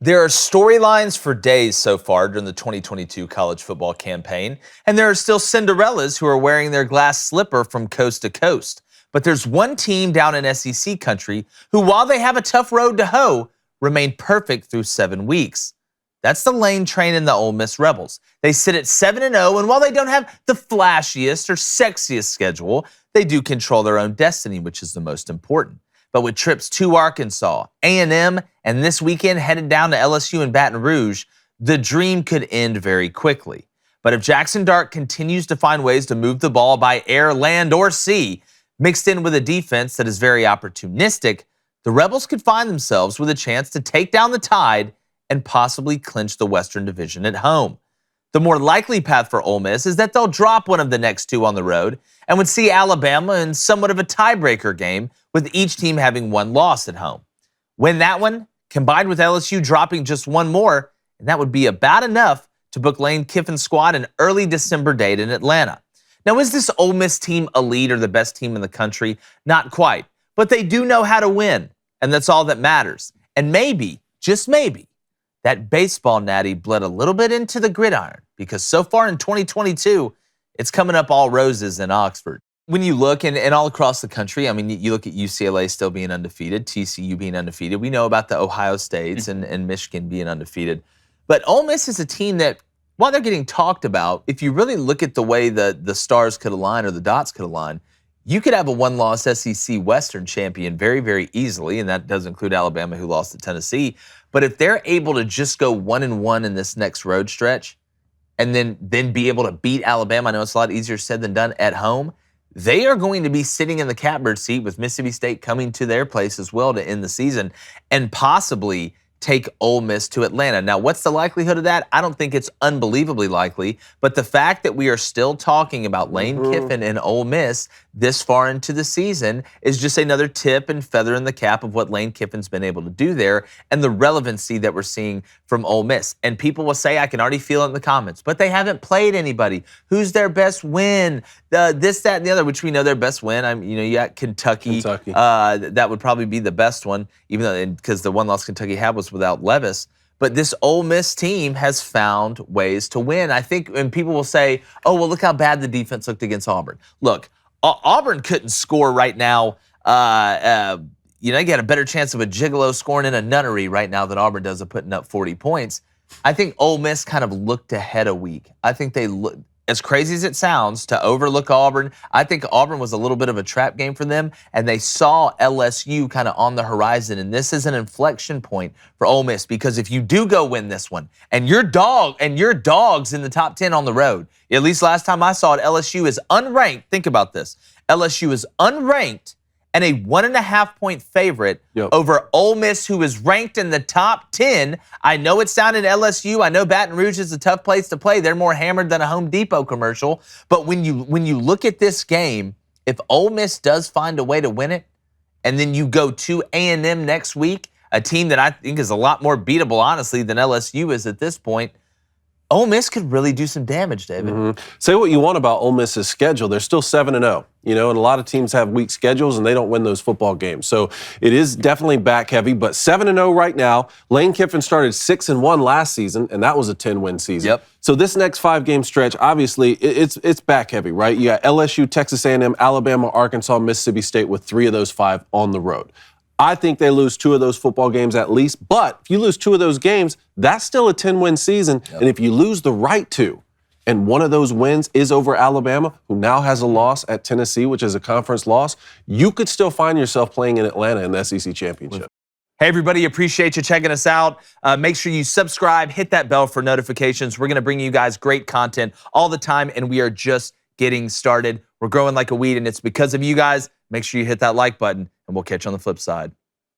There are storylines for days so far during the 2022 college football campaign, and there are still Cinderellas who are wearing their glass slipper from coast to coast. But there's one team down in SEC country who, while they have a tough road to hoe, remained perfect through 7 weeks. That's the Lane Train and the Ole Miss Rebels. They sit at 7-0, and while they don't have the flashiest or sexiest schedule, they do control their own destiny, which is the most important. But with trips to Arkansas, A&M, and this weekend headed down to LSU and Baton Rouge, the dream could end very quickly. But if Jackson Dart continues to find ways to move the ball by air, land, or sea, mixed in with a defense that is very opportunistic, the Rebels could find themselves with a chance to take down the Tide and possibly clinch the Western Division at home. The more likely path for Ole Miss is that they'll drop one of the next two on the road and would see Alabama in somewhat of a tiebreaker game, with each team having one loss at home. Win that one, combined with LSU dropping just one more, and that would be about enough to book Lane Kiffin's squad an early December date in Atlanta. Now, is this Ole Miss team elite or the best team in the country? Not quite, but they do know how to win, and that's all that matters. And maybe, just maybe, that baseball natty bled a little bit into the gridiron, because so far in 2022, it's coming up all roses in Oxford. When you look, and all across the country, I mean, you look at UCLA still being undefeated, TCU being undefeated. We know about the Ohio States and Michigan being undefeated. But Ole Miss is a team that, while they're getting talked about, if you really look at the way the stars could align or the dots could align, you could have a one-loss SEC Western champion very, very easily, and that does include Alabama, who lost to Tennessee. But if they're able to just go 1-1 in this next road stretch, and then be able to beat Alabama, I know it's a lot easier said than done, at home, they are going to be sitting in the catbird seat with Mississippi State coming to their place as well to end the season and possibly take Ole Miss to Atlanta. Now, what's the likelihood of that? I don't think it's unbelievably likely, but the fact that we are still talking about Lane Kiffin and Ole Miss this far into the season is just another tip and feather in the cap of what Lane Kiffin's been able to do there and the relevancy that we're seeing from Ole Miss. And people will say, I can already feel it in the comments, but they haven't played anybody. Who's their best win? This, that, and the other, which we know their best win. You got Kentucky. That would probably be the best one, even though because the one loss Kentucky had was without Levis. But this Ole Miss team has found ways to win. I think, and people will say, oh, well, look how bad the defense looked against Auburn. Look, Auburn couldn't score right now. They got a better chance of a gigolo scoring in a nunnery right now than Auburn does of putting up 40 points. I think Ole Miss kind of looked ahead a week. I think they looked, as crazy as it sounds to overlook Auburn, I think Auburn was a little bit of a trap game for them, and they saw LSU kind of on the horizon, and this is an inflection point for Ole Miss, because if you do go win this one, and your dog's in the top 10 on the road, at least last time I saw it, LSU is unranked. Think about this. LSU is unranked and a 1.5-point favorite over Ole Miss, who is ranked in the top 10. I know it's down in LSU. I know Baton Rouge is a tough place to play. They're more hammered than a Home Depot commercial. But when you look at this game, if Ole Miss does find a way to win it, and then you go to A&M next week, a team that I think is a lot more beatable, honestly, than LSU is at this point, Ole Miss could really do some damage, David. Say what you want about Ole Miss's schedule. They're still 7-0, and a lot of teams have weak schedules and they don't win those football games. So it is definitely back heavy, but 7-0 right now. Lane Kiffin started 6-1 last season, and that was a 10-win season. So this next 5-game stretch, obviously, it's back heavy, right? You got LSU, Texas A&M, Alabama, Arkansas, Mississippi State with 3 of those 5 on the road. I think they lose 2 of those football games at least, but if you lose 2 of those games, that's still a 10-win season. And if you lose the right 2, and one of those wins is over Alabama, who now has a loss at Tennessee, which is a conference loss, you could still find yourself playing in Atlanta in the SEC Championship. Hey, everybody, appreciate you checking us out. Make sure you subscribe, hit that bell for notifications. We're going to bring you guys great content all the time, and we are just getting started. We're growing like a weed, and it's because of you guys. Make sure you hit that like button, and we'll catch you on the flip side.